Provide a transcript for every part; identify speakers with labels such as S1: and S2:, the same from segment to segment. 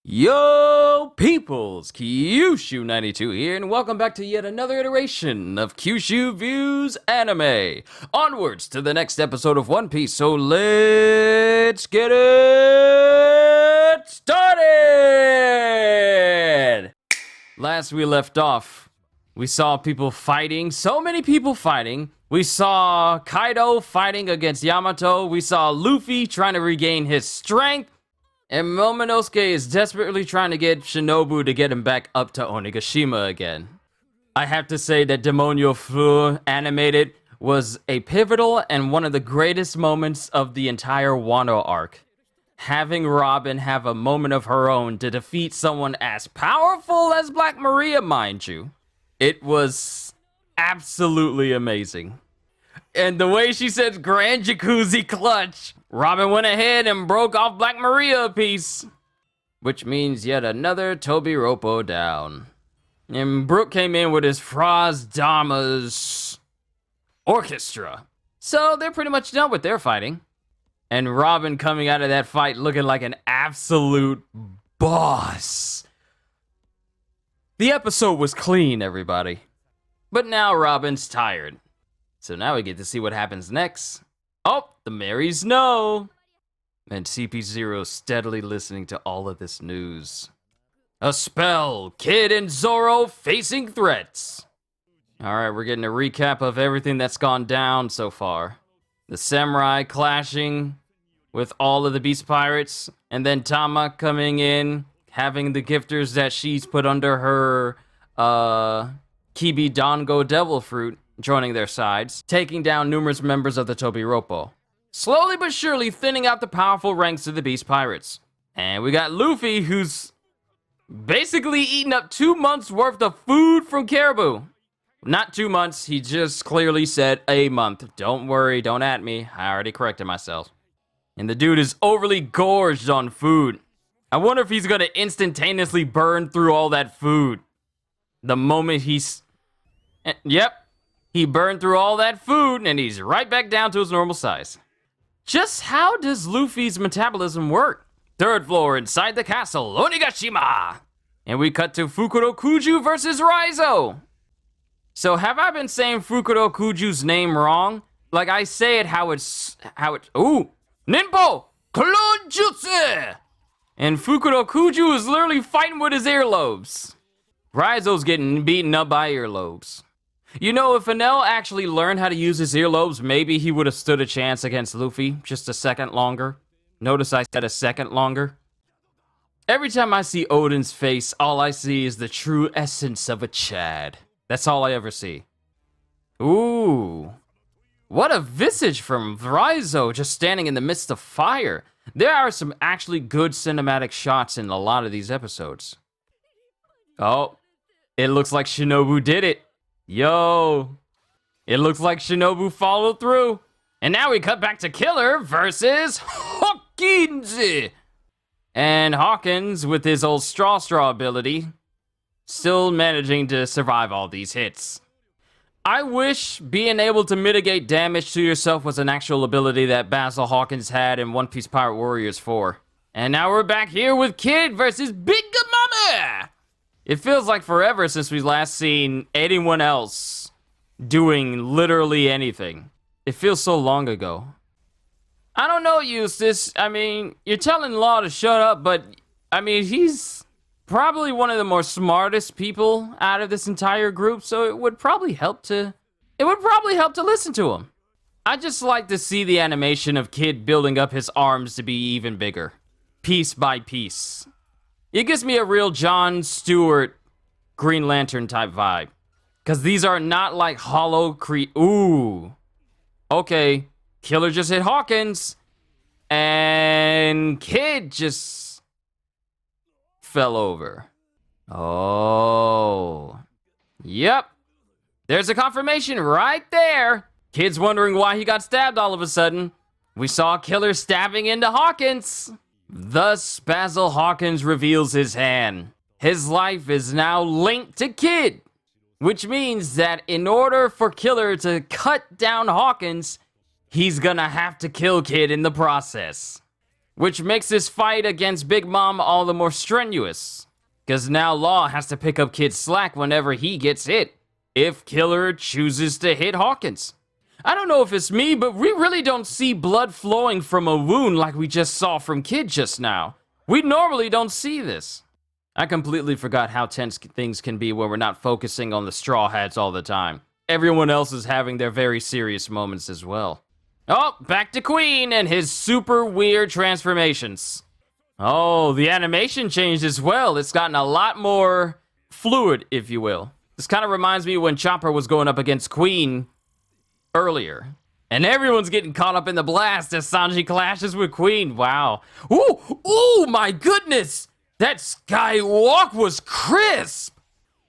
S1: Yo, peoples! Qushu92 here, and welcome back to yet another iteration of Qushu Views Anime. Onwards to the next episode of One Piece, so let's get it started! Last we left off, we saw people fighting, so many people fighting. We saw Kaido fighting against Yamato, we saw Luffy trying to regain his strength, and Momonosuke is desperately trying to get Shinobu to get him back up to Onigashima again. I have to say that Demonio Fleur animated was a pivotal and one of the greatest moments of the entire Wano arc. Having Robin have a moment of her own to defeat someone as powerful as Black Maria, mind you. It was absolutely amazing. And the way she said Grand Jacuzzi Clutch, Robin went ahead and broke off Black Maria a piece. Which means yet another Toby Roppo down. And Brook came in with his Fraz Damas orchestra. So they're pretty much done with their fighting. And Robin coming out of that fight looking like an absolute boss. The episode was clean, everybody. But now Robin's tired. So now we get to see what happens next. Oh, the Marys know. And CP0 steadily listening to all of this news. A spell, Kid and Zoro facing threats. Alright, we're getting a recap of everything that's gone down so far. The samurai clashing with all of the beast pirates. And then Tama coming in, having the gifters that she's put under her Kibi Dango Devil Fruit joining their sides, taking down numerous members of the Toby Roppo. Slowly but surely thinning out the powerful ranks of the Beast Pirates. And we got Luffy, who's basically eaten up 2 months worth of food from Caribou. Not 2 months, he just clearly said a month. Don't worry, don't at me, I already corrected myself. And the dude is overly gorged on food. I wonder if he's gonna instantaneously burn through all that food. The moment he's... Yep. He burned through all that food, and he's right back down to his normal size. Just how does Luffy's metabolism work? Third floor inside the castle, Onigashima! And we cut to Fukuro Kuju versus Raizo. So have I been saying Fukuro Kuju's name wrong? Like I say it how it's... Ooh! Ninpo! Clone Jutsu! And Fukuro Kuju is literally fighting with his earlobes. Raizo's getting beaten up by earlobes. You know, if Enel actually learned how to use his earlobes, maybe he would have stood a chance against Luffy just a second longer. Notice I said a second longer. Every time I see Odin's face, all I see is the true essence of a Chad. That's all I ever see. Ooh. What a visage from Raizo just standing in the midst of fire. There are some actually good cinematic shots in a lot of these episodes. Oh, it looks like Shinobu did it. Yo, it looks like Shinobu followed through. And now we cut back to Killer versus Hawkins. And Hawkins, with his old straw ability, still managing to survive all these hits. I wish being able to mitigate damage to yourself was an actual ability that Basil Hawkins had in One Piece Pirate Warriors 4. And now we're back here with Kid versus Big Mama. It feels like forever since we last seen anyone else doing literally anything. It feels so long ago. I don't know, Eustace. I mean, you're telling Law to shut up, but I mean, he's probably one of the more smartest people out of this entire group, so it would probably help to listen to him. I just like to see the animation of Kid building up his arms to be even bigger, piece by piece. It gives me a real Jon Stewart Green Lantern type vibe. Because these are not like hollow Ooh. Okay. Killer just hit Hawkins. And Kid just fell over. Oh. Yep. There's a confirmation right there. Kid's wondering why he got stabbed all of a sudden. We saw Killer stabbing into Hawkins. Thus, Basil Hawkins reveals his hand. His life is now linked to Kid, which means that in order for Killer to cut down Hawkins, he's gonna have to kill Kid in the process. which makes this fight against Big Mom all the more strenuous. Because now Law has to pick up Kid's slack whenever he gets hit, if Killer chooses to hit Hawkins. I don't know if it's me, but we really don't see blood flowing from a wound like we just saw from Kid just now. We normally don't see this. I completely forgot how tense things can be when we're not focusing on the Straw Hats all the time. Everyone else is having their very serious moments as well. Oh, back to Queen and his super weird transformations. Oh, the animation changed as well. It's gotten a lot more fluid, if you will. This kind of reminds me when Chopper was going up against Queen earlier. And everyone's getting caught up in the blast as Sanji clashes with Queen. Wow. Ooh, my goodness. That skywalk was crisp.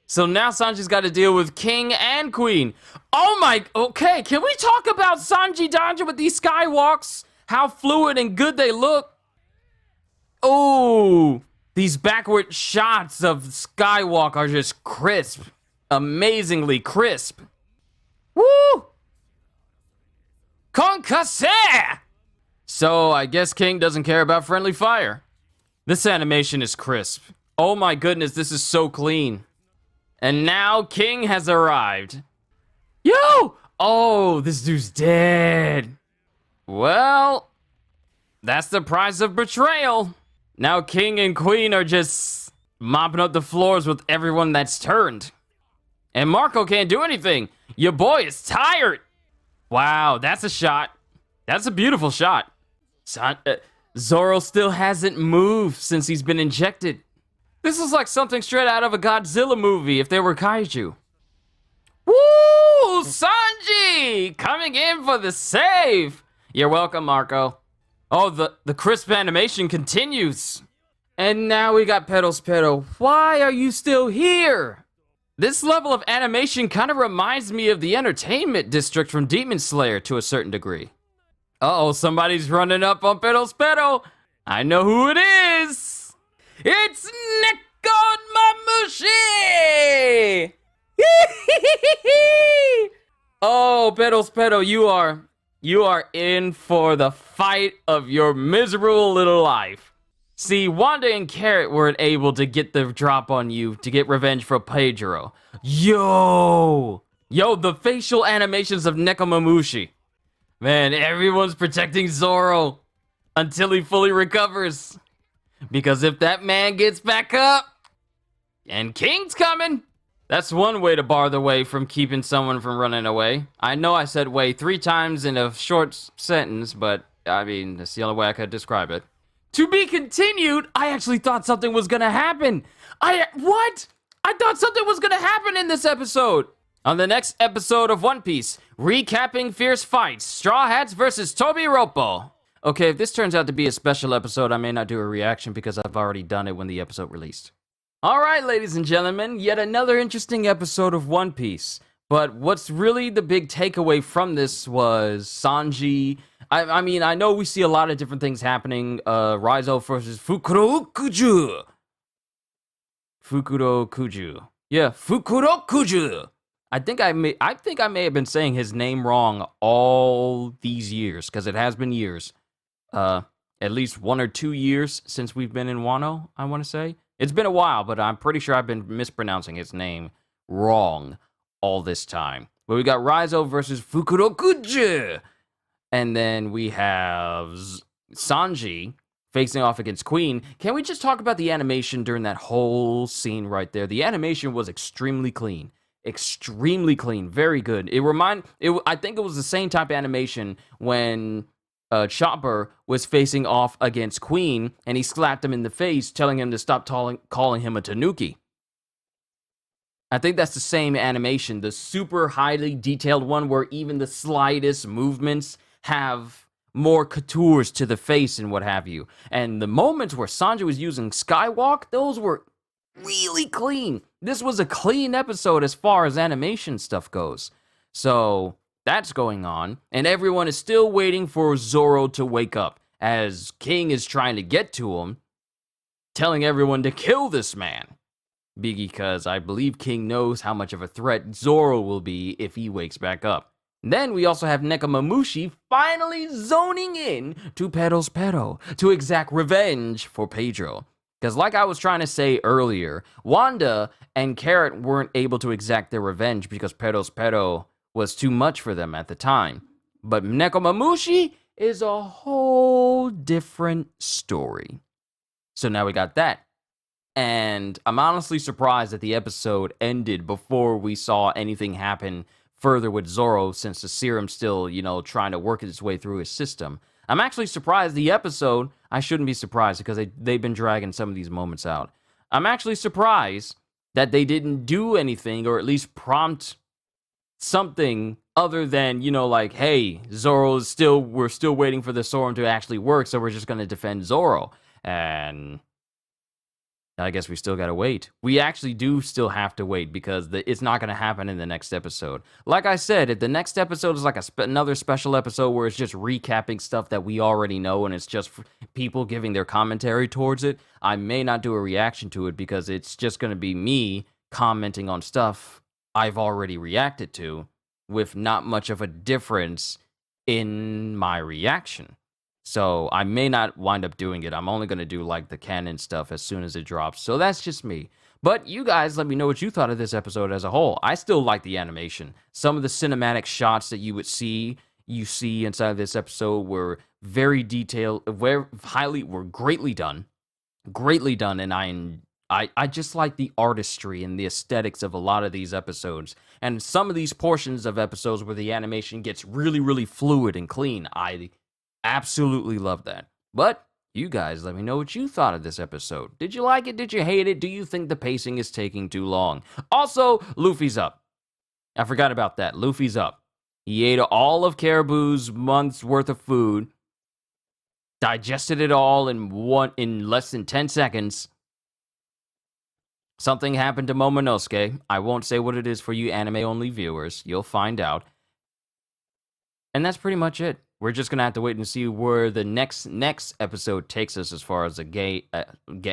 S1: So now Sanji's got to deal with King and Queen. Oh my, okay. Can we talk about Sanji dodging with these skywalks? How fluid and good they look. Oh, these backward shots of skywalk are just crisp. Amazingly crisp. Woo! Concassé! So, I guess King doesn't care about friendly fire. This animation is crisp. Oh my goodness, this is so clean. And now King has arrived. Yo! Oh, this dude's dead. Well, that's the price of betrayal. Now King and Queen are just mopping up the floors with everyone that's turned. And Marco can't do anything. Your boy is tired. Wow, that's a shot. That's a beautiful shot. Zoro still hasn't moved since he's been injected. This is like something straight out of a Godzilla movie if there were kaiju. Woo! Sanji! Coming in for the save! You're welcome, Marco. Oh, the crisp animation continues. And now we got Pedals Pedal. Why are you still here? This level of animation kind of reminds me of the entertainment district from Demon Slayer to a certain degree. Uh-oh, somebody's running up on Pedals Pedal. I know who it is. It's Nekomamushi! Oh, Pedals Pedal, you are in for the fight of your miserable little life. See, Wanda and Carrot weren't able to get the drop on you to get revenge for Pedro. Yo, the facial animations of Nekomamushi. Man, everyone's protecting Zoro until he fully recovers. Because if that man gets back up, and King's coming, that's one way to bar the way from keeping someone from running away. I know I said way 3 times in a short sentence, but I mean, that's the only way I could describe it. To be continued, I actually thought something was gonna happen. What? I thought something was gonna happen in this episode. On the next episode of One Piece, recapping fierce fights, Straw Hats versus Tobi Roppo. Okay, if this turns out to be a special episode, I may not do a reaction because I've already done it when the episode released. Alright, ladies and gentlemen, yet another interesting episode of One Piece. But what's really the big takeaway from this was Sanji. I mean, I know we see a lot of different things happening. Raizo versus Fukurokuju. Yeah, Fukurokuju. I think I may have been saying his name wrong all these years, because it has been years. At least 1 or 2 years since we've been in Wano, I want to say. It's been a while, but I'm pretty sure I've been mispronouncing his name wrong all this time. But we got Raizo versus Fukurokuju. And then we have Sanji facing off against Queen. Can we just talk about the animation during that whole scene right there? The animation was extremely clean. Extremely clean. Very good. I think it was the same type of animation when Chopper was facing off against Queen, and he slapped him in the face, telling him to stop calling him a tanuki. I think that's the same animation, the super highly detailed one where even the slightest movements have more contours to the face and what have you. And the moments where Sanji was using Skywalk, those were really clean. This was a clean episode as far as animation stuff goes. So that's going on, and everyone is still waiting for Zoro to wake up, as King is trying to get to him, telling everyone to kill this man. Because I believe King knows how much of a threat Zoro will be if he wakes back up. Then we also have Nekomamushi finally zoning in to Pedro's Pero to exact revenge for Pedro. Because like I was trying to say earlier, Wanda and Carrot weren't able to exact their revenge because Pedro's Pero was too much for them at the time. But Nekomamushi is a whole different story. So now we got that. And I'm honestly surprised that the episode ended before we saw anything happen further with Zoro, since the serum's still, trying to work its way through his system. I'm actually surprised the episode, I shouldn't be surprised because they've been dragging some of these moments out. I'm actually surprised that they didn't do anything or at least prompt something other than, like, hey, we're still waiting for the serum to actually work, so we're just going to defend Zoro. And I guess we still gotta wait. We actually do still have to wait because it's not gonna happen in the next episode. Like I said, if the next episode is like another special episode where it's just recapping stuff that we already know and it's just people giving their commentary towards it, I may not do a reaction to it because it's just gonna be me commenting on stuff I've already reacted to with not much of a difference in my reaction. So I may not wind up doing it. I'm only going to do like the canon stuff as soon as it drops. So that's just me. But you guys let me know what you thought of this episode as a whole. I still like the animation. Some of the cinematic shots that you see inside of this episode were very detailed, were greatly done. Greatly done, and I just like the artistry and the aesthetics of a lot of these episodes. And some of these portions of episodes where the animation gets really, really fluid and clean, I absolutely love that. But you guys let me know what you thought of this episode. Did you like it? Did you hate it? Do you think the pacing is taking too long? Also, Luffy's up. I forgot about that. Luffy's up. He ate all of Caribou's month's worth of food, digested it all in less than 10 seconds. Something happened to Momonosuke. I won't say what it is for you anime-only viewers. You'll find out. And that's pretty much it. We're just gonna have to wait and see where the next episode takes us as far as a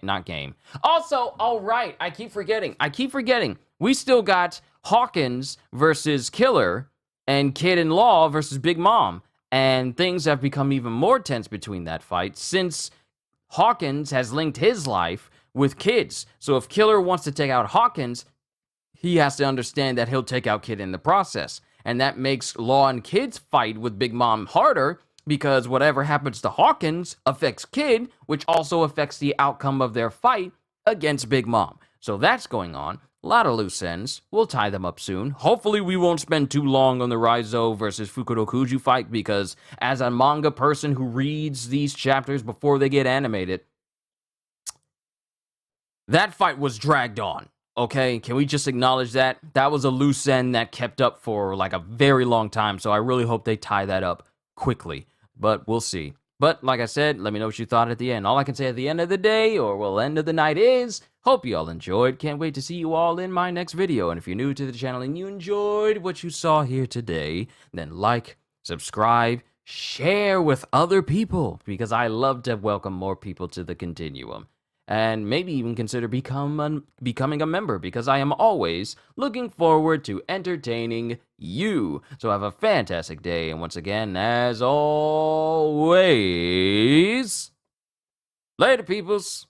S1: not game. Also, all right, I keep forgetting. We still got Hawkins versus Killer and Kid and Law versus Big Mom, and things have become even more tense between that fight since Hawkins has linked his life with Kid's. So if Killer wants to take out Hawkins, he has to understand that he'll take out Kid in the process. And that makes Law and Kid's fight with Big Mom harder because whatever happens to Hawkins affects Kid, which also affects the outcome of their fight against Big Mom. So that's going on. A lot of loose ends. We'll tie them up soon. Hopefully we won't spend too long on the Raizo versus Fukuro Kuju fight because as a manga person who reads these chapters before they get animated, that fight was dragged on. Okay, can we just acknowledge that? That was a loose end that kept up for like a very long time, so I really hope they tie that up quickly, but we'll see. But like I said, let me know what you thought at the end. All I can say at the end of the day, or well, end of the night is, hope you all enjoyed. Can't wait to see you all in my next video. And if you're new to the channel and you enjoyed what you saw here today, then like, subscribe, share with other people, because I love to welcome more people to the continuum. And maybe even consider becoming a member, because I am always looking forward to entertaining you. So have a fantastic day, and once again, as always, later, peoples.